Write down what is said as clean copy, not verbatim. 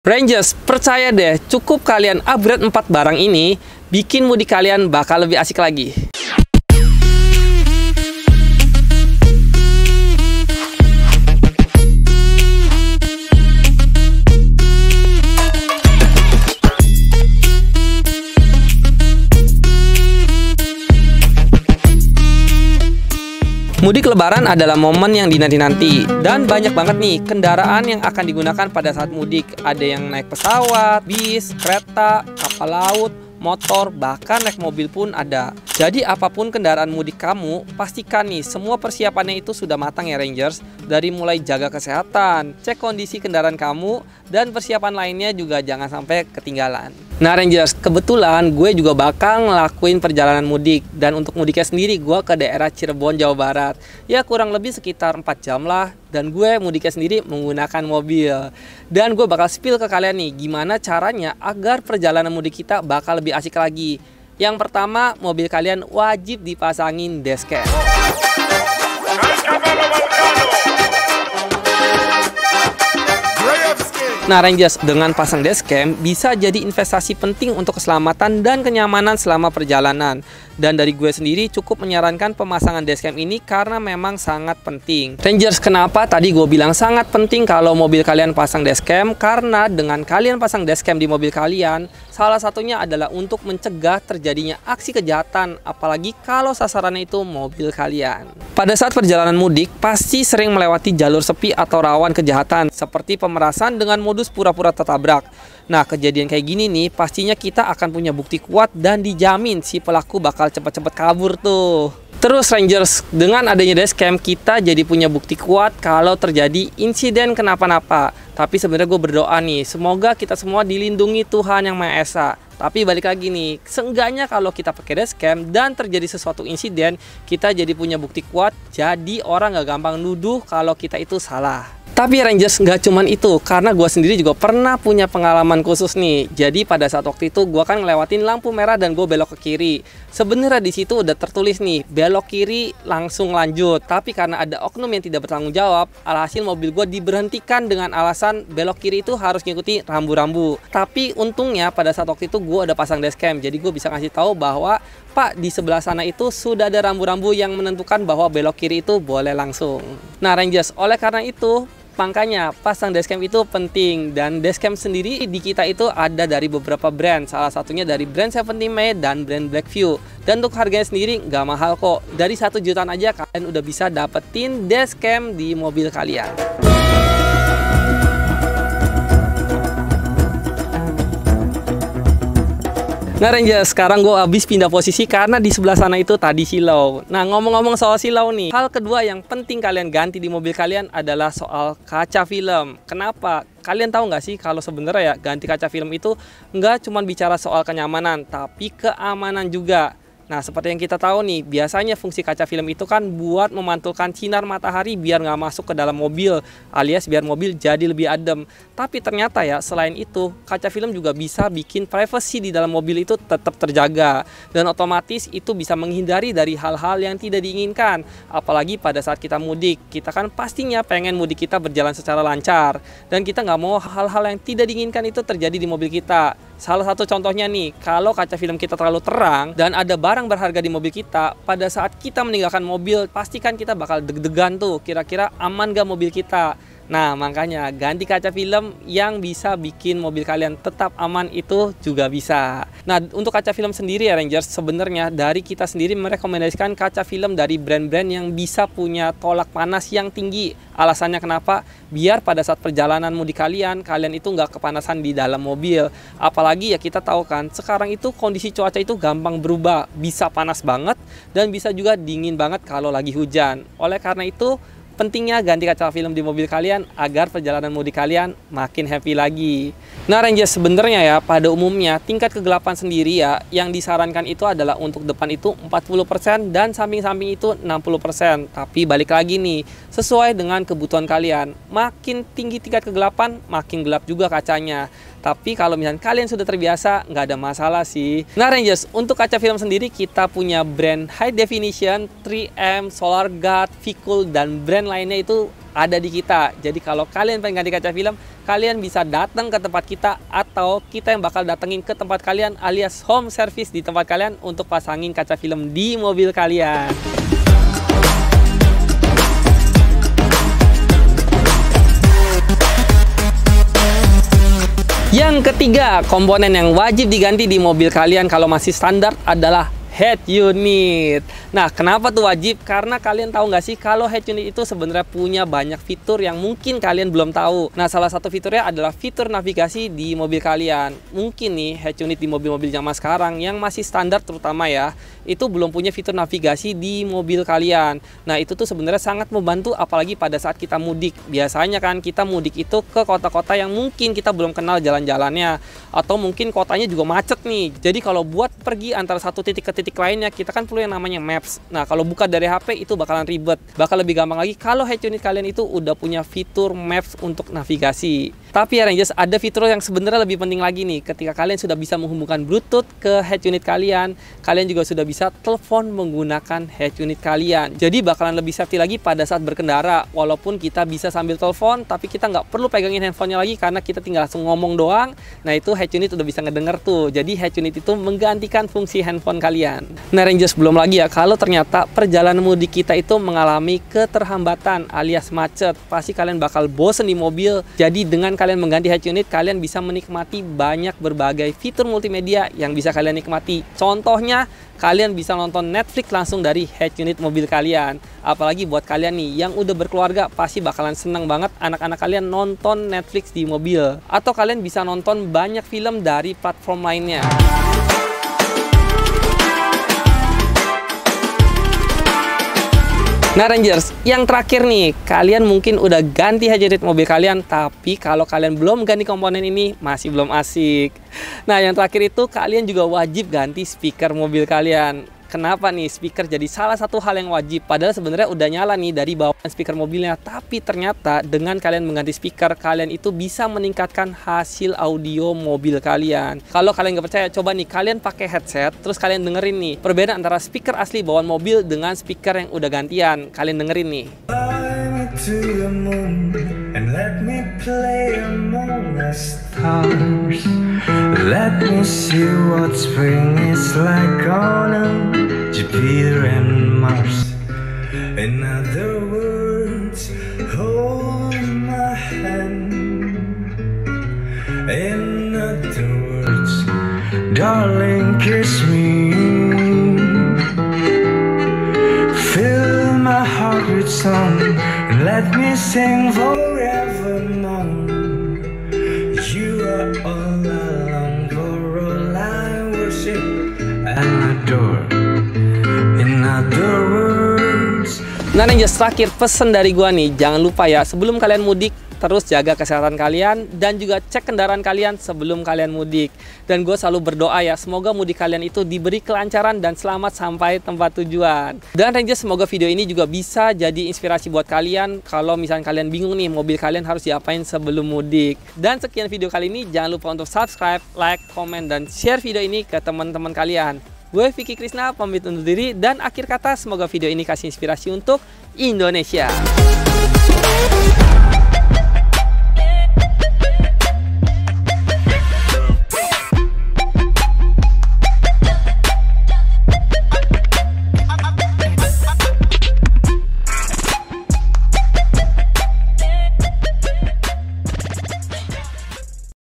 Rangers, percaya deh, cukup kalian upgrade 4 barang ini, bikin mudik kalian bakal lebih asik lagi. Mudik lebaran adalah momen yang dinanti-nanti, dan banyak banget nih kendaraan yang akan digunakan pada saat mudik. Ada yang naik pesawat, bis, kereta, kapal laut, motor, bahkan naik mobil pun ada. Jadi apapun kendaraan mudik kamu, pastikan nih semua persiapannya itu sudah matang ya Rangers. Dari mulai jaga kesehatan, cek kondisi kendaraan kamu, dan persiapan lainnya juga jangan sampai ketinggalan. Nah Rangers, kebetulan gue juga bakal ngelakuin perjalanan mudik. Dan untuk mudiknya sendiri gue ke daerah Cirebon, Jawa Barat. Ya kurang lebih sekitar 4 jam lah. Dan gue mudiknya sendiri menggunakan mobil. Dan gue bakal spill ke kalian nih gimana caranya agar perjalanan mudik kita bakal lebih asik lagi. Yang pertama, mobil kalian wajib dipasangin dashcam. Nah Rangers, dengan pasang dashcam bisa jadi investasi penting untuk keselamatan dan kenyamanan selama perjalanan. Dan dari gue sendiri cukup menyarankan pemasangan dashcam ini karena memang sangat penting. Rangers, kenapa tadi gue bilang sangat penting kalau mobil kalian pasang dashcam? Karena dengan kalian pasang dashcam di mobil kalian, salah satunya adalah untuk mencegah terjadinya aksi kejahatan, apalagi kalau sasarannya itu mobil kalian. Pada saat perjalanan mudik, pasti sering melewati jalur sepi atau rawan kejahatan, seperti pemerasan dengan modus pura-pura tertabrak. Nah, kejadian kayak gini nih, pastinya kita akan punya bukti kuat dan dijamin si pelaku bakal cepat-cepat kabur tuh. Terus Rangers, dengan adanya dashcam kita jadi punya bukti kuat kalau terjadi insiden kenapa-napa. Tapi sebenarnya gue berdoa nih, semoga kita semua dilindungi Tuhan Yang Maha Esa. Tapi balik lagi nih, seenggaknya kalau kita pakai dashcam dan terjadi sesuatu insiden, kita jadi punya bukti kuat, jadi orang gak gampang nuduh kalau kita itu salah. Tapi Rangers, nggak cuman itu, karena gue sendiri juga pernah punya pengalaman khusus nih. Jadi pada saat waktu itu gue kan ngelewatin lampu merah dan gue belok ke kiri. Sebenarnya di situ udah tertulis nih, belok kiri langsung lanjut. Tapi karena ada oknum yang tidak bertanggung jawab, alhasil mobil gue diberhentikan dengan alasan belok kiri itu harus ngikuti rambu-rambu. Tapi untungnya pada saat waktu itu gue udah pasang dashcam, jadi gue bisa ngasih tahu bahwa Pak, di sebelah sana itu sudah ada rambu-rambu yang menentukan bahwa belok kiri itu boleh langsung. Nah Rangers, oleh karena itu makanya pasang dashcam itu penting. Dan dashcam sendiri di kita itu ada dari beberapa brand. Salah satunya dari brand 70 May dan brand Blackview. Dan untuk harganya sendiri nggak mahal kok. Dari 1 jutaan aja kalian udah bisa dapetin dashcam di mobil kalian. Nah Rangers, sekarang gue habis pindah posisi karena di sebelah sana itu tadi silau. Nah ngomong-ngomong soal silau nih, hal kedua yang penting kalian ganti di mobil kalian adalah soal kaca film. Kenapa? Kalian tahu nggak sih kalau sebenarnya ya ganti kaca film itu nggak cuma bicara soal kenyamanan, tapi keamanan juga. Nah seperti yang kita tahu nih, biasanya fungsi kaca film itu kan buat memantulkan sinar matahari biar nggak masuk ke dalam mobil, alias biar mobil jadi lebih adem. Tapi ternyata ya selain itu, kaca film juga bisa bikin privasi di dalam mobil itu tetap terjaga. Dan otomatis itu bisa menghindari dari hal-hal yang tidak diinginkan. Apalagi pada saat kita mudik, kita kan pastinya pengen mudik kita berjalan secara lancar. Dan kita nggak mau hal-hal yang tidak diinginkan itu terjadi di mobil kita. Salah satu contohnya nih, kalau kaca film kita terlalu terang dan ada barang berharga di mobil kita, pada saat kita meninggalkan mobil, pastikan kita bakal deg-degan tuh, kira-kira aman gak mobil kita. Nah makanya ganti kaca film yang bisa bikin mobil kalian tetap aman itu juga bisa. Nah untuk kaca film sendiri ya Rangers, sebenarnya dari kita sendiri merekomendasikan kaca film dari brand-brand yang bisa punya tolak panas yang tinggi. Alasannya kenapa? Biar pada saat perjalanan mudik kalian itu nggak kepanasan di dalam mobil. Apalagi ya kita tahu kan, sekarang itu kondisi cuaca itu gampang berubah. Bisa panas banget dan bisa juga dingin banget kalau lagi hujan. Oleh karena itu, pentingnya ganti kaca film di mobil kalian agar perjalanan mudik kalian makin happy lagi. Nah Rangers, sebenarnya ya pada umumnya tingkat kegelapan sendiri ya yang disarankan itu adalah untuk depan itu 40% dan samping-samping itu 60%. Tapi balik lagi nih, sesuai dengan kebutuhan kalian. Makin tinggi tingkat kegelapan, makin gelap juga kacanya. Tapi kalau misalnya kalian sudah terbiasa, nggak ada masalah sih. Nah Rangers, untuk kaca film sendiri kita punya brand High Definition, 3M, Solar Guard, Vicul, dan brand lainnya itu ada di kita. Jadi kalau kalian pengen ganti kaca film, kalian bisa datang ke tempat kita atau kita yang bakal datengin ke tempat kalian alias home service di tempat kalian untuk pasangin kaca film di mobil kalian. Yang ketiga, komponen yang wajib diganti di mobil kalian kalau masih standar adalah head unit. Nah, kenapa tuh wajib? Karena kalian tahu nggak sih kalau head unit itu sebenarnya punya banyak fitur yang mungkin kalian belum tahu. Nah, salah satu fiturnya adalah fitur navigasi di mobil kalian. Mungkin nih head unit di mobil-mobil zaman sekarang yang masih standar terutama ya, itu belum punya fitur navigasi di mobil kalian. Nah, itu tuh sebenarnya sangat membantu apalagi pada saat kita mudik. Biasanya kan kita mudik itu ke kota-kota yang mungkin kita belum kenal jalan-jalannya atau mungkin kotanya juga macet nih. Jadi kalau buat pergi antara satu titik ke titik lainnya, kita kan perlu yang namanya maps. Nah, kalau buka dari HP itu bakalan ribet. Bakal lebih gampang lagi kalau head unit kalian itu udah punya fitur maps untuk navigasi. Tapi ya Rangers, ada fitur yang sebenarnya lebih penting lagi nih. Ketika kalian sudah bisa menghubungkan Bluetooth ke head unit kalian, kalian juga sudah bisa telepon menggunakan head unit kalian. Jadi bakalan lebih safety lagi pada saat berkendara. Walaupun kita bisa sambil telepon, tapi kita nggak perlu pegangin handphonenya lagi karena kita tinggal langsung ngomong doang. Nah, itu head unit udah bisa ngedenger tuh. Jadi head unit itu menggantikan fungsi handphone kalian. Nah Rangers, belum lagi ya kalau ternyata perjalanan mudik kita itu mengalami keterhambatan alias macet, pasti kalian bakal bosen di mobil. Jadi dengan kalian mengganti head unit, kalian bisa menikmati banyak berbagai fitur multimedia yang bisa kalian nikmati. Contohnya, kalian bisa nonton Netflix langsung dari head unit mobil kalian. Apalagi buat kalian nih yang udah berkeluarga, pasti bakalan seneng banget anak-anak kalian nonton Netflix di mobil. Atau kalian bisa nonton banyak film dari platform lainnya. Nah Rangers, yang terakhir nih, kalian mungkin udah ganti head unit mobil kalian, tapi kalau kalian belum ganti komponen ini, masih belum asik. Nah yang terakhir itu, kalian juga wajib ganti speaker mobil kalian. Kenapa nih speaker jadi salah satu hal yang wajib? Padahal sebenarnya udah nyala nih dari bawaan speaker mobilnya. Tapi ternyata dengan kalian mengganti speaker, kalian itu bisa meningkatkan hasil audio mobil kalian. Kalau kalian nggak percaya, coba nih kalian pakai headset, terus kalian dengerin nih perbedaan antara speaker asli bawaan mobil dengan speaker yang udah gantian. Kalian dengerin nih. To the moon and let me play among the stars. Let me see what spring is like on Jupiter and Mars. In other words, hold my hand. In other words, darling, kiss me. Fill my heart with song. Let me sing forevermore. You are all alone, for all I worship and adore. In other words. Nah Rangers, terakhir pesan dari gua nih, jangan lupa ya sebelum kalian mudik, terus jaga kesehatan kalian dan juga cek kendaraan kalian sebelum kalian mudik. Dan gue selalu berdoa ya, semoga mudik kalian itu diberi kelancaran dan selamat sampai tempat tujuan. Dan Rangers, semoga video ini juga bisa jadi inspirasi buat kalian kalau misalnya kalian bingung nih mobil kalian harus diapain sebelum mudik. Dan sekian video kali ini, jangan lupa untuk subscribe, like, komen, dan share video ini ke teman-teman kalian. Gue Vicky Krisna pamit undur diri, dan akhir kata semoga video ini kasih inspirasi untuk Indonesia.